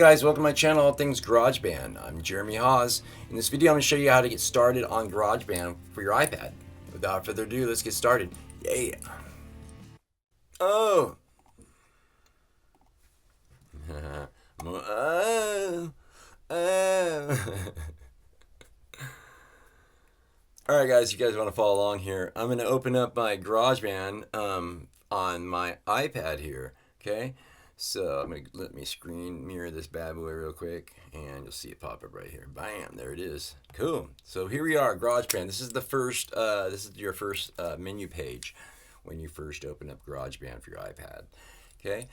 guys, welcome to my channel, All Things GarageBand. I'm Jeremy Hawes. In this video, I'm going to show you how to get started on GarageBand for your iPad. Without further ado, let's get started. Yeah. Oh. Alright guys, you guys want to follow along here. I'm going to open up my GarageBand on my iPad here, okay? So I'm going to let me screen mirror this bad boy real quick, and you'll see it pop up right here. Bam, there it is. Cool. So here we are, GarageBand. This is the first, this is your first menu page when you first open up GarageBand for your iPad, okay?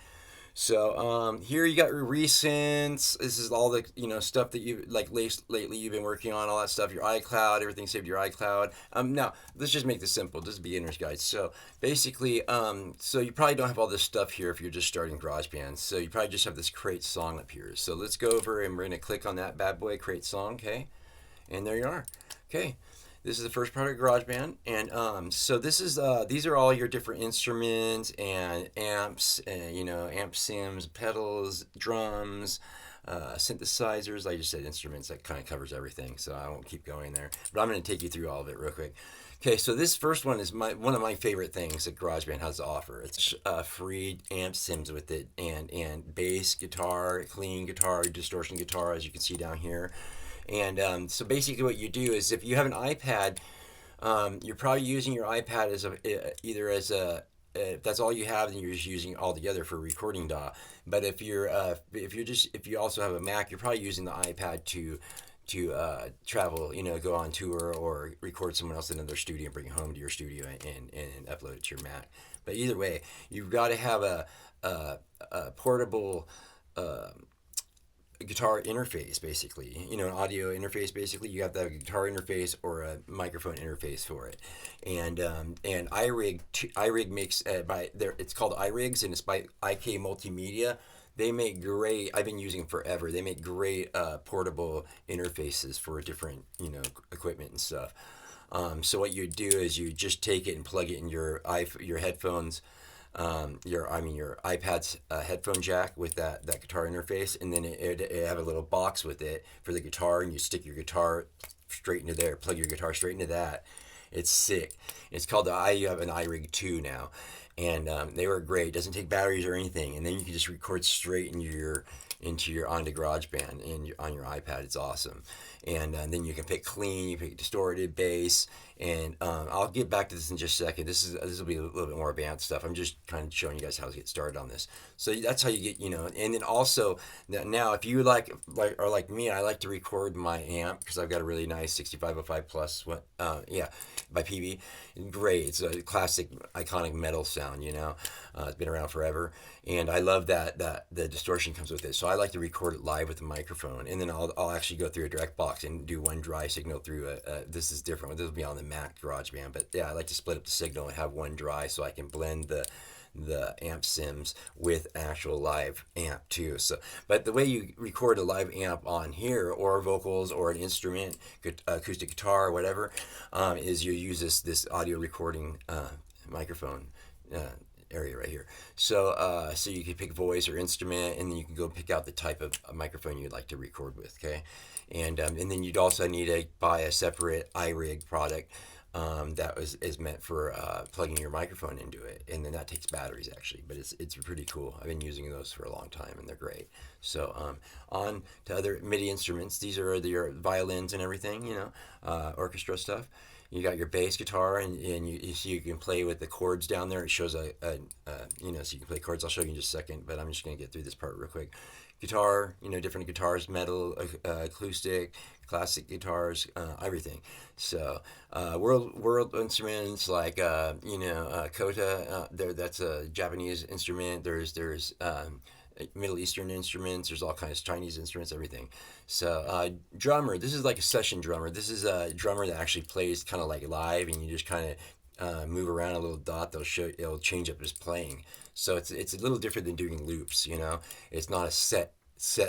So here you got your recents. This is all the stuff that you lately you've been working on, all that stuff. Your iCloud, everything saved to your iCloud. Now let's just make this simple. This is beginner's guide. So basically, so you probably don't have all this stuff here if you're just starting GarageBand. So you probably just have this create song up here. So let's go over and we're gonna click on that bad boy, create song. Okay, and there you are. Okay. This is the first part of GarageBand, and so this is these are all your different instruments and amps, and amp sims, pedals, drums, synthesizers. Like I just said, instruments. That kind of covers everything, so I won't keep going there. But I'm going to take you through all of it real quick. Okay, so this first one is one of my favorite things that GarageBand has to offer. It's free amp sims with it, and bass guitar, clean guitar, distortion guitar, as you can see down here. And so basically what you do is if you have an iPad, you're probably using your iPad as either as a if that's all you have, then you're just using it all together for recording DAW. But if you also have a Mac, you're probably using the iPad to travel, go on tour or record someone else in another studio and bring it home to your studio and upload it to your Mac. But either way, you've got to have a portable guitar interface, basically, an audio interface. Basically, you have to have a guitar interface or a microphone interface for it. And iRig makes it's called iRigs, and it's by IK Multimedia. They make great, I've been using them forever. They make great portable interfaces for different equipment and stuff. So what you do is you just take it and plug it in your headphones, your iPad's headphone jack with that guitar interface, and then it have a little box with it for the guitar, and you stick your guitar straight into there, plug your guitar straight into that. It's sick. It's called you have an iRig 2 now, and they were great. It doesn't take batteries or anything, and then you can just record straight onto GarageBand on your iPad. It's awesome. And then you can pick clean, you pick distorted, bass, and I'll get back to this in just a second. This will be a little bit more advanced stuff. I'm just kind of showing you guys how to get started on this. So that's how you get, and then also now if you like me, I like to record my amp because I've got a really nice 6505 plus by PV. Great. It's a classic iconic metal sound, it's been around forever, and I love that the distortion comes with it. So I like to record it live with a microphone, and then I'll actually go through a direct box and do one dry signal through this is different. This will be on the Mac GarageBand, but yeah, I like to split up the signal and have one dry so I can blend the amp sims with actual live amp too. So, but the way you record a live amp on here, or vocals, or an instrument, acoustic guitar, or whatever, is you use this audio recording microphone area right here. So so you can pick voice or instrument, and then you can go pick out the type of microphone you'd like to record with. Okay, and then you'd also need to buy a separate iRig product that is meant for plugging your microphone into it, and then that takes batteries actually, but it's pretty cool. I've been using those for a long time, and they're great. So on to other MIDI instruments. These are your violins and everything, orchestra stuff. You got your bass guitar, and you can play with the chords down there. It shows so you can play chords. I'll show you in just a second, but I'm just going to get through this part real quick. Guitar, different guitars, metal, acoustic, classic guitars, everything. So world instruments like kota, that's a Japanese instrument. There's Middle Eastern instruments. There's all kinds of Chinese instruments, everything. So drummer, this is like a session drummer. This is a drummer that actually plays kind of like live, and you just kind of move around a little dot. It'll change up his playing. So it's a little different than doing loops. It's not a set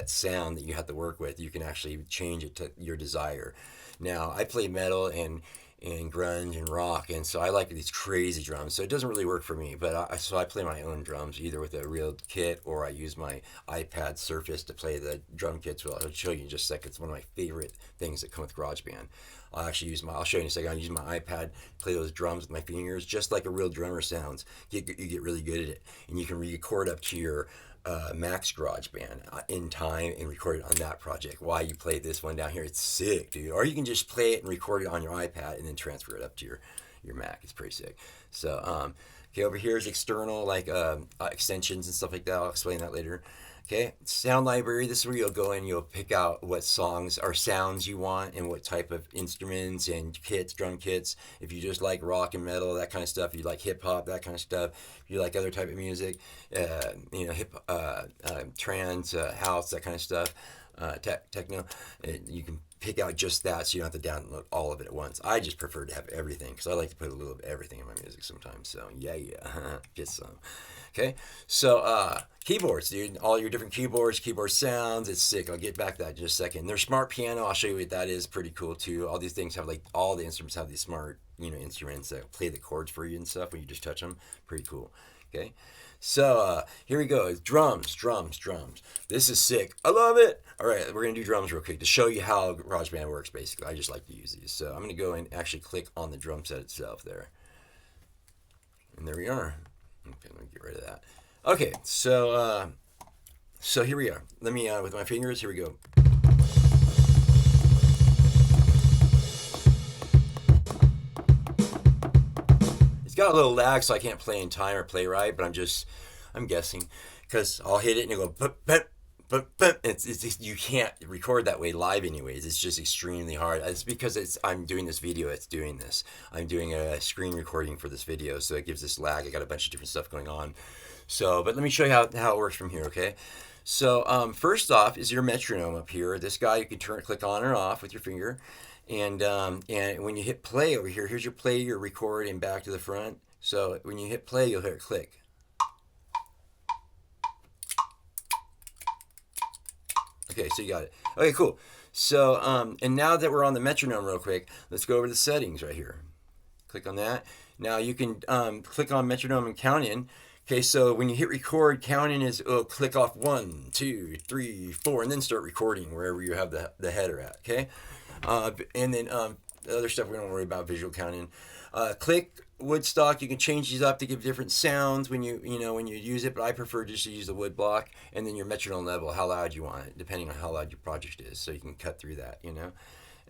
sound that you have to work with. You can actually change it to your desire. Now I play metal, and and grunge and rock, and so I like these crazy drums. So it doesn't really work for me, but I play my own drums either with a real kit, or I use my iPad Surface to play the drum kits. Well, I'll show you in just a second. It's one of my favorite things that come with GarageBand. I'll show you in a second. I'll use my iPad, play those drums with my fingers, just like a real drummer sounds. You get really good at it, and you can record up to your Max GarageBand in time and record it on that project while you play this one down here. It's sick, dude. Or you can just play it and record it on your iPad and then transfer it up to your Mac. It's pretty sick. So, okay, over here is external, like extensions and stuff like that. I'll explain that later. Okay, sound library. This is where you'll go in. You'll pick out what songs or sounds you want and what type of instruments and kits, drum kits. If you just like rock and metal, that kind of stuff. You like hip hop, that kind of stuff. If you like other type of music, trance, house, that kind of stuff, techno. You can pick out just that, so you don't have to download all of it at once. I just prefer to have everything because I like to put a little of everything in my music sometimes. So yeah, get some. Okay, so keyboards, dude. All your different keyboard sounds. It's sick. I'll get back to that in just a second. There's smart piano. I'll show you what that is. Pretty cool too. All these things have all the instruments have these smart instruments that play the chords for you and stuff when you just touch them. Pretty cool. Okay. So here we go. It's drums. This is sick. I love it. All right, we're gonna do drums real quick to show you how GarageBand works. Basically, I just like to use these. So I'm gonna go and actually click on the drum set itself there, and there we are. Okay, let me get rid of that. Okay, so here we are. Let me with my fingers. Here we go. It's got a little lag, so I can't play in time or play right, but I'm guessing, because I'll hit it and it'll go, but you can't record that way live anyways. It's just extremely hard. It's because I'm doing this video. It's doing this. I'm doing a screen recording for this video, so it gives this lag. I got a bunch of different stuff going on. So, but let me show you how it works from here, okay? So first off is your metronome up here. This guy you can click on or off with your finger. And when you hit play over here, here's your play, your record, and back to the front. So when you hit play, you'll hear it click. Okay, so you got it. Okay, cool. So, and now that we're on the metronome real quick, let's go over the settings right here. Click on that. Now you can click on metronome and count in. Okay, so when you hit record, counting it'll click off 1, 2, 3, 4, and then start recording wherever you have the header at, okay? And then the other stuff we don't worry about, visual counting. Click Woodstock, you can change these up to give different sounds when you use it, but I prefer just to use the wood block, and then your metronome level, how loud you want it, depending on how loud your project is, so you can cut through that,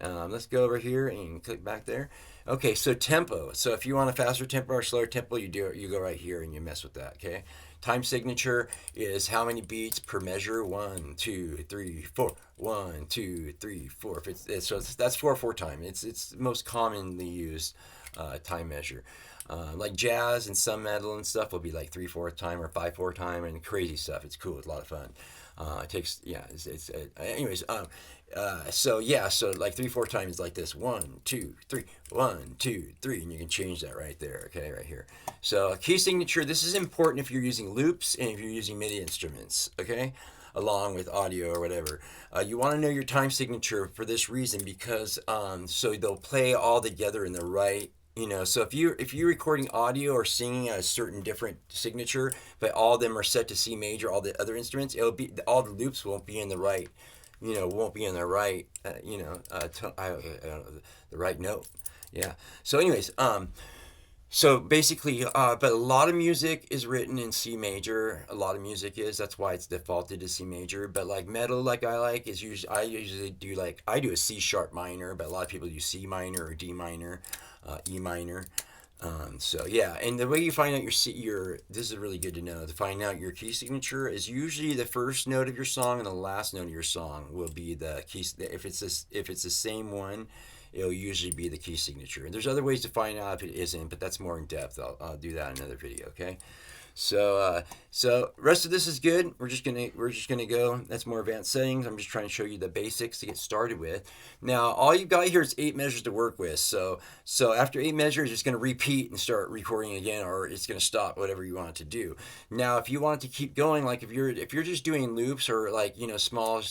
Let's go over here and click back there. Okay, so tempo. So if you want a faster tempo or slower tempo, you go right here and you mess with that, okay? Time signature is how many beats per measure. 1, 2, 3, 4. 1, 2, 3, 4. That's 4/4 time. It's the most commonly used time measure. Like jazz and some metal and stuff will be like 3/4 time or 5/4 time and crazy stuff. It's cool. It's a lot of fun. It takes anyways. So like 3/4 time is like this. 1, 2, 3. 1, 2, 3, and you can change that right there. Okay, right here. So key signature. This is important if you're using loops and if you're using MIDI instruments. Okay, along with audio or whatever. You want to know your time signature for this reason, because so they'll play all together in the right. So if you're recording audio or singing at a certain different signature, but all of them are set to C major, all the other instruments, all the loops won't be in the right, won't be in the right, the right note. Yeah. So anyways, so basically, but a lot of music is written in C major. A lot of music is. That's why it's defaulted to C major. But like metal, I usually do a C sharp minor, but a lot of people use C minor or D minor, E minor. So yeah, and the way you find out this is really good to know. To find out your key signature is usually the first note of your song and the last note of your song will be the key. If it's the same one, it'll usually be the key signature. And there's other ways to find out if it isn't, but that's more in depth. I'll do that in another video, okay? So rest of this is good. We're just gonna go. That's more advanced settings. I'm just trying to show you the basics to get started with. Now all you've got here is 8 measures to work with. So after 8 measures, it's gonna repeat and start recording again, or it's gonna stop, whatever you want it to do. Now if you want it to keep going, like if you're just doing loops or like small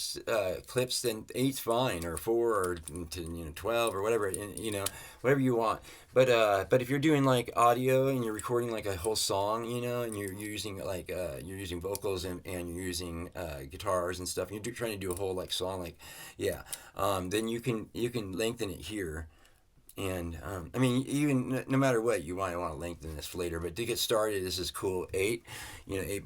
clips, then 8's fine, or 4, or to 12, or whatever, and whatever you want. But if you're doing like audio and you're recording like a whole song, and you're using like you're using vocals and you're using guitars and stuff, and you're trying to do a whole like song, like yeah, then you can lengthen it here. And I mean, even no matter what, you might want to lengthen this later. But to get started, this is cool. 8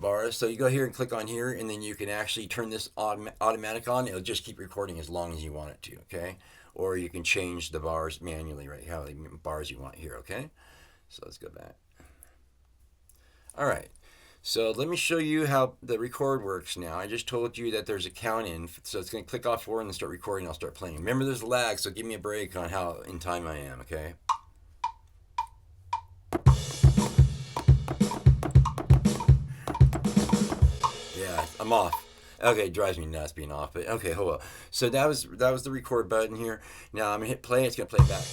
bars. So you go here and click on here, and then you can actually turn this automatic on. It'll just keep recording as long as you want it to. Okay. Or you can change the bars manually, right? How many bars you want here. Okay. So let's go back. All right. So let me show you how the record works now. I just told you that there's a count in, so it's going to click off 4 and then start recording. I'll start playing. Remember, there's a lag, so give me a break on how in time I am, okay? Yeah, I'm off. Okay, it drives me nuts being off, but okay, hold on. So that was the record button here. Now I'm gonna hit play. It's gonna play back.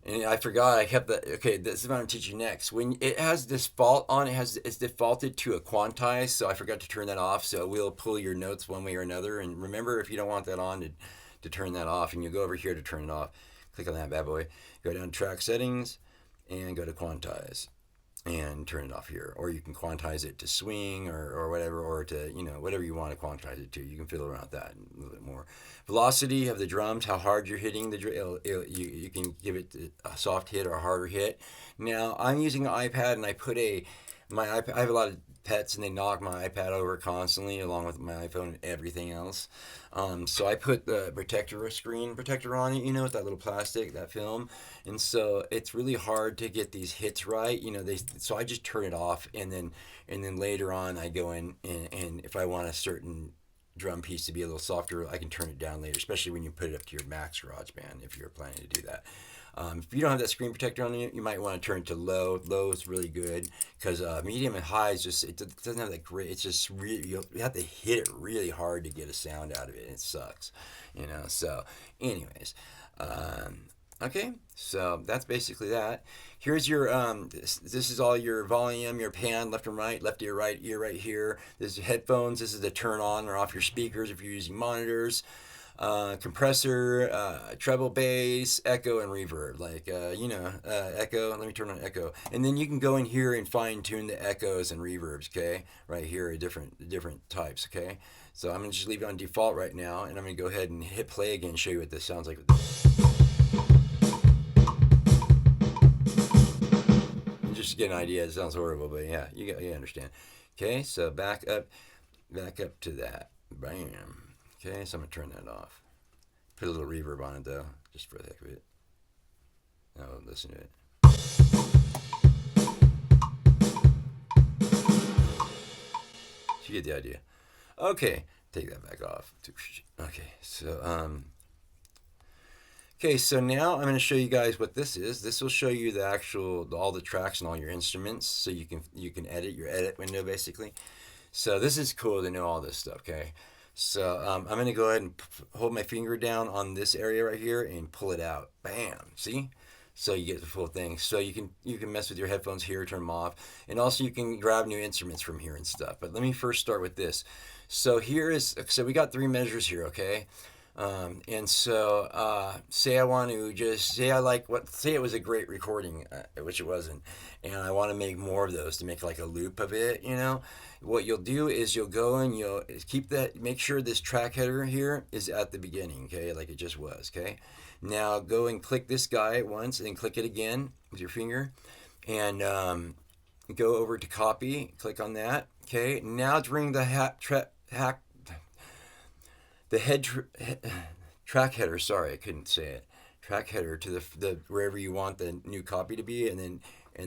And I forgot, I kept that. Okay, this is what I'm teaching next. When it has this fault on, it's defaulted to a quantize, so I forgot to turn that off. So it will pull your notes one way or another. And remember, if you don't want that on, to turn that off, and you go over here to turn it off. Click on that bad boy. Go down to track settings, and go to quantize, and turn it off here. Or you can quantize it to swing, or whatever, or to whatever you want to quantize it to. You can fiddle around with that a little bit more. Velocity of the drums, how hard you're hitting the drum. You can give it a soft hit or a harder hit. Now I'm using an iPad, and I put my iPad. I have a lot of pets, and they knock my iPad over constantly, along with my iPhone and everything else. So I put the screen protector on it, with that little plastic, that film, and so it's really hard to get these hits right. So I just turn it off, and then later on I go in, and if I want a certain drum piece to be a little softer, I can turn it down later, especially when you put it up to your max GarageBand, if you're planning to do that. If you don't have that screen protector on it, you might want to turn it to low. Low is really good, because medium and high is just, it doesn't have that great. It's just really, you have to hit it really hard to get a sound out of it, and it sucks, So, anyways, okay, so that's basically that. Here's your this is all your volume, your pan, left and right, left ear, right here. This is headphones. This is the turn on or off your speakers if you're using monitors. Compressor, treble, bass, echo, and reverb. Like echo. Let me turn on echo, and then you can go in here and fine tune the echoes and reverbs. Okay, right here are different types. Okay, so I'm gonna just leave it on default right now, and I'm gonna go ahead and hit play again and show you what this sounds like. Just to get an idea, it sounds horrible, but yeah, you understand. Okay, so back up to that. Bam. Okay, so I'm gonna turn that off. Put a little reverb on it though, just for the heck of it. Now listen to it. You get the idea. Okay, take that back off. Okay, so so now I'm going to show you guys what this is. This will show you all the tracks and all your instruments, so you can edit your edit window basically. So this is cool to know all this stuff. Okay, so I'm going to go ahead and hold my finger down on this area right here and pull it out. Bam! See? So you get the full thing. So you can mess with your headphones here, turn them off, and also you can grab new instruments from here and stuff. But let me first start with this. So we got 3 measures here. Okay. And so, say I want to just say it was a great recording, which it wasn't, and I want to make more of those to make like a loop of it. What you'll do is you'll go and you'll make sure this track header here is at the beginning, okay, like it just was, okay. Now go and click this guy once, and then click it again with your finger, and go over to copy, click on that, okay. Now bring the track header. Sorry, I couldn't say it. Track header to the wherever you want the new copy to be, and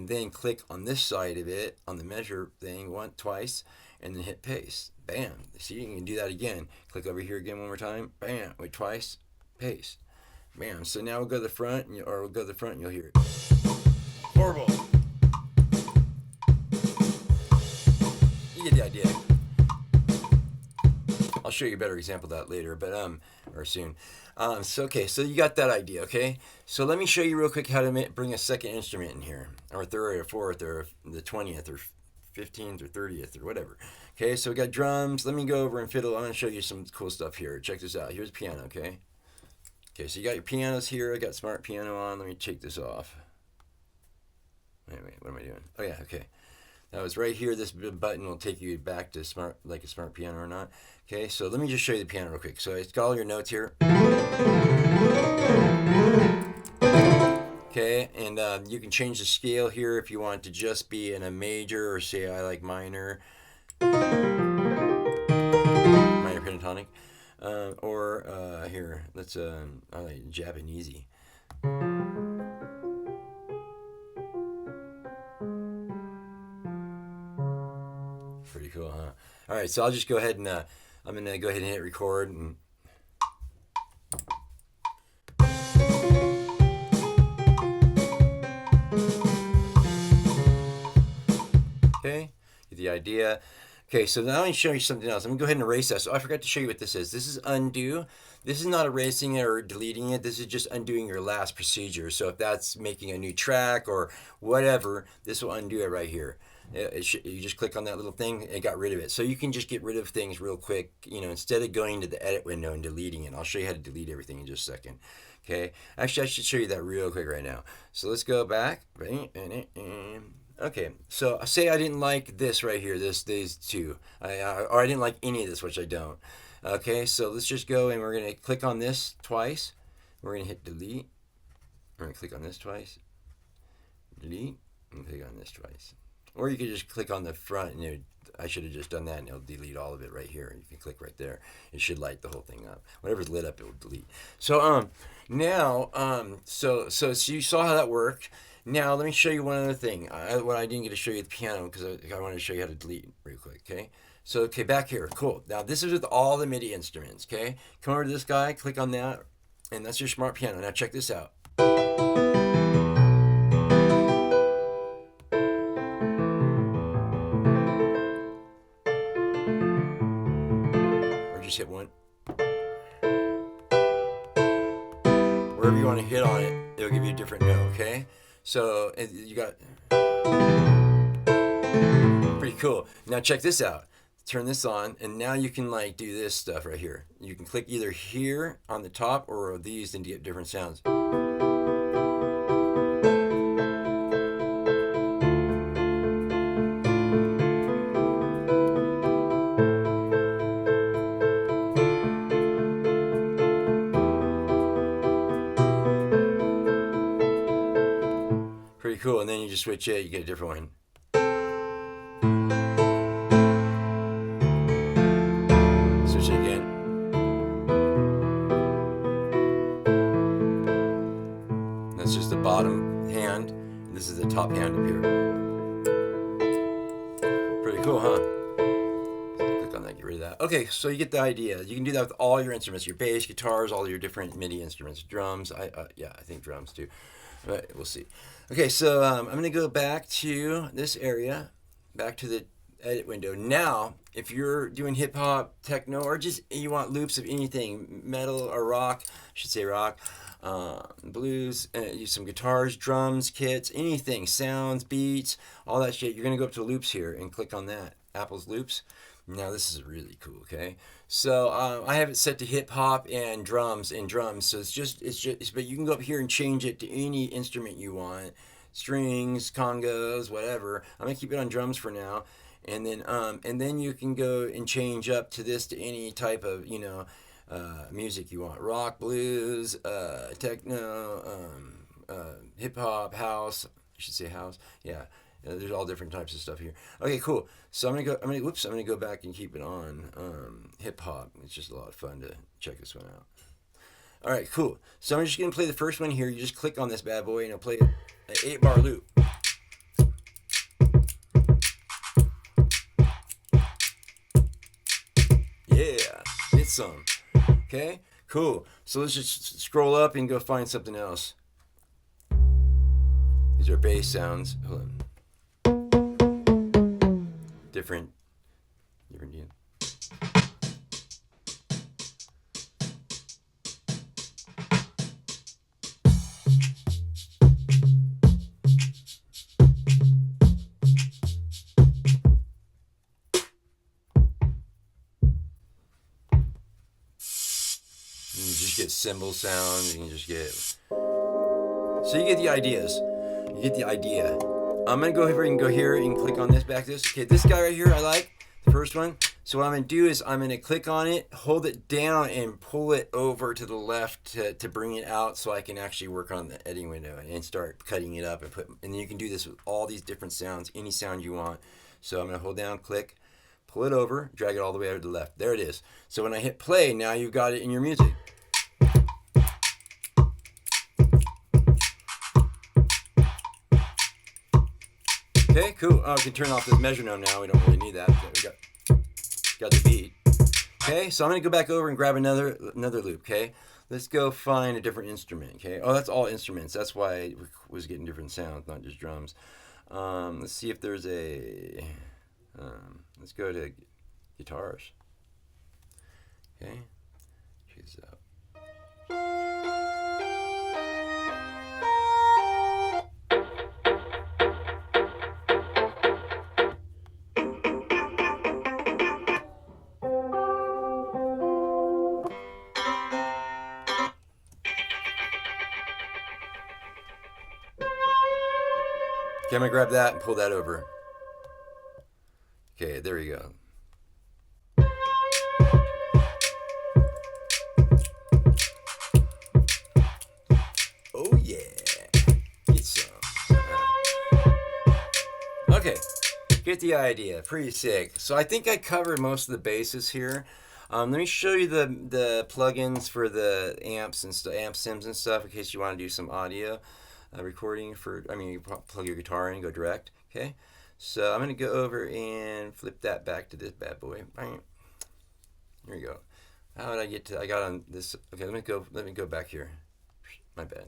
then click on this side of it on the measure thing twice, and then hit paste. Bam. See, you can do that again. Click over here again one more time. Bam. Wait twice. Paste. Bam. So now we'll go to the front, and you'll hear it. Horrible. You get the idea. I'll show you a better example of that later, but or soon. So okay, so you got that idea, okay? So let me show you real quick how to bring a second instrument in here, or third, or fourth, or the 20th, or 15th, or 30th, or whatever. Okay, so we got drums. Let me go over and fiddle. I'm gonna show you some cool stuff here. Check this out. Here's piano, okay? Okay, so you got your pianos here. I got smart piano on. Let me take this off. Wait, what am I doing? Oh yeah, okay. That was right here. This button will take you back to smart, like a smart piano or not. Okay, so let me just show you the piano real quick. So it's got all your notes here. Okay, and you can change the scale here if you want to just be in a major, or say I like minor pentatonic, or here, let's I like Japanese. Pretty cool, huh? All right, so I'll just go ahead and I'm gonna go ahead and hit record and. Okay, get the idea. Okay, so now I'm going to show you something else. I'm going to go ahead and erase that. So I forgot to show you what this is. This is undo. This is not erasing it or deleting it. This is just undoing your last procedure. So if that's making a new track or whatever, this will undo it right here. You just click on that little thing, it got rid of it. So you can just get rid of things real quick, you know, instead of going to the edit window and deleting it. I'll show you how to delete everything in just a second. Okay, actually I should show you that real quick right now. So let's go back. Okay, so say I didn't like this right here, these two, or I didn't like any of this, which I don't. Okay, so let's just go and we're going to click on this twice. We're going to hit delete. We're going to click on this twice. Delete, and click on this twice. Or you could just click on the front, and I should have just done that, and it'll delete all of it right here. You can click right there. It should light the whole thing up. Whatever's lit up, it will delete. So now, so you saw how that worked. Now let me show you one other thing. What I didn't get to show you the piano because I wanted to show you how to delete real quick. Okay. So okay, back here. Cool. Now this is with all the MIDI instruments. Okay. Come over to this guy. Click on that, and that's your smart piano. Now check this out. Or just hit one. Wherever you want to hit on it, it'll give you a different note. Okay. So you got pretty cool. Now check this out. Turn this on, and now you can like do this stuff right here. You can click either here on the top or these and get different sounds. Pretty cool, and then you just switch it, you get a different one. Switch it again. That's just the bottom hand, and this is the top hand up here. Pretty cool, huh? Click on that, get rid of that. Okay, so you get the idea. You can do that with all your instruments, your bass, guitars, all your different MIDI instruments, drums. Yeah, I think drums too. But we'll see. Okay, so I'm going to go back to this area, back to the edit window. Now, if you're doing hip hop, techno, or just you want loops of anything, metal or rock, I should say rock, blues, use some guitars, drums, kits, anything, sounds, beats, all that shit, you're going to go up to loops here and click on that, Apple's loops. Now this is really cool, okay? So I have it set to hip hop and drums, so it's just, but you can go up here and change it to any instrument you want, strings, congos, whatever. I'm gonna keep it on drums for now, and then you can go and change up to this to any type of music you want, rock, blues, techno, hip hop, house. I should say house, yeah. There's all different types of stuff here. Okay, cool. So I'm gonna go back and keep it on hip hop. It's just a lot of fun to check this one out. All right, cool. So I'm just gonna play the first one here. You just click on this bad boy and it'll play an 8-bar loop. Yeah, get some. Okay, cool. So let's just scroll up and go find something else. These are bass sounds. Hold on. Different. You just get cymbal sounds. You can just get. So you get the ideas. You get the idea. I'm gonna go over and go here and click on this back. This. Okay, this guy right here I like. The first one. So what I'm going to do is I'm going to click on it, hold it down, and pull it over to the left to bring it out so I can actually work on the editing window and start cutting it up. And then you can do this with all these different sounds, any sound you want. So I'm going to hold down, click, pull it over, drag it all the way over to the left. There it is. So when I hit play, now you've got it in your music. Okay, cool. Oh, we can turn off this metronome now. We don't really need that. Okay, we got the beat. Okay, so I'm gonna go back over and grab another loop. Okay, let's go find a different instrument. Okay, oh, that's all instruments. That's why I was getting different sounds, not just drums. Let's see if there's a. Let's go to guitars. Okay, check this out. Okay, I'm gonna grab that and pull that over. Okay, there we go. Oh yeah, get some. Okay, get the idea. Pretty sick. So I think I covered most of the bases here. Let me show you the plugins for the amps and amp sims and stuff in case you want to do some audio. Recording for, you plug your guitar in and go direct. Okay, so I'm gonna go over and flip that back to this bad boy. Here we go. How did I get to? I got on this. Okay, let me go back here. My bad.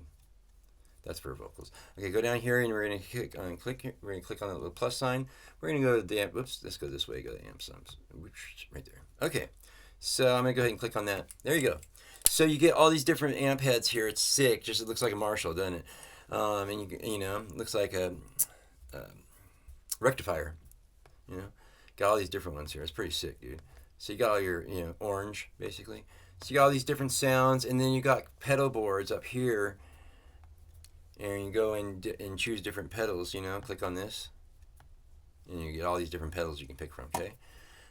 That's for vocals. Okay, go down here and we're gonna click on We're gonna click on that little plus sign. We're gonna go to the amp. Whoops, let's go this way. Go to the amp sums. Right there. Okay, so I'm gonna go ahead and click on that. There you go. So you get all these different amp heads here. It's sick. Just it looks like a Marshall, doesn't it? And you know, looks like a rectifier. You know, got all these different ones here. It's pretty sick, dude. So you got all your, orange basically. So you got all these different sounds, and then you got pedal boards up here, and you go and choose different pedals. Click on this, and you get all these different pedals you can pick from. Okay.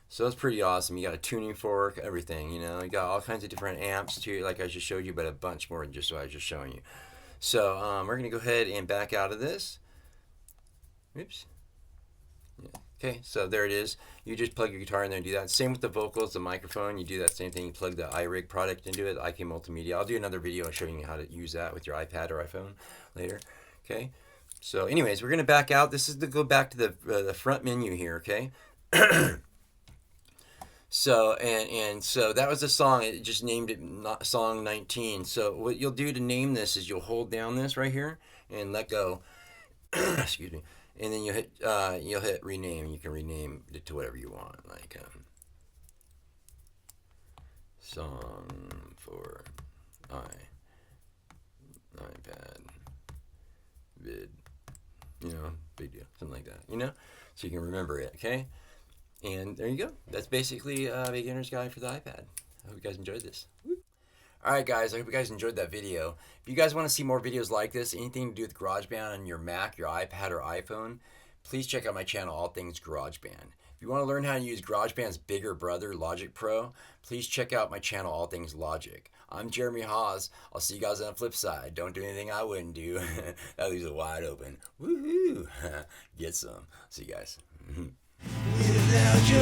So that's pretty awesome. You got a tuning fork, everything. You got all kinds of different amps too, like I just showed you, but a bunch more than just what I was just showing you. So we're going to go ahead and back out of this. Oops. Yeah. Okay, so there it is. You just plug your guitar in there and do that. Same with the vocals, the microphone. You do that same thing. You plug the iRig product into it, IK Multimedia. I'll do another video showing you how to use that with your iPad or iPhone later. Okay. So anyways, we're going to back out. This is to go back to the front menu here, okay? So so that was the song. It just named it song 19. So what you'll do to name this is you'll hold down this right here and let go. Excuse me. And then you'll hit rename. You can rename it to whatever you want, like song for iPad vid. Big deal, something like that. So you can remember it. Okay. And there you go. That's basically a beginner's guide for the iPad. I hope you guys enjoyed this. Alright guys, I hope you guys enjoyed that video. If you guys want to see more videos like this, anything to do with GarageBand on your Mac, your iPad, or iPhone, please check out my channel, All Things GarageBand. If you want to learn how to use GarageBand's bigger brother, Logic Pro, please check out my channel, All Things Logic. I'm Jeremy Hawes. I'll see you guys on the flip side. Don't do anything I wouldn't do. That leaves it wide open. Woohoo! Get some. See you guys. Without your